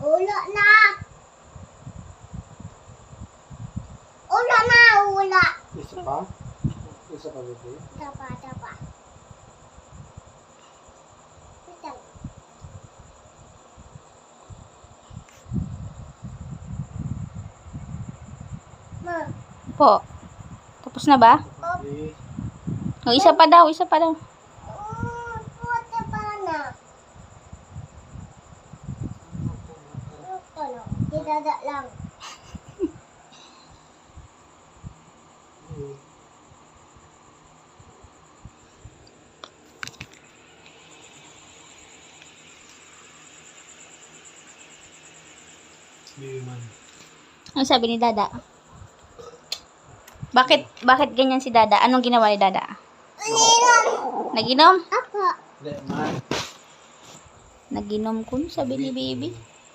Ula na. Ula na, ula. Isa pa? Isa pa, baby? Tapa. Ito. Ma. Po. Tapos na ba? Okay. O, isa pa daw, isa pa daw. Puta pa na. Ano? Didada lang. Baby man. Ano sabi ni Dada? Bakit ganyan si Dada? Anong ginawa ni Dada? Naginom? Apa? Hindi, man. Naginom kun, sabi ni Baby.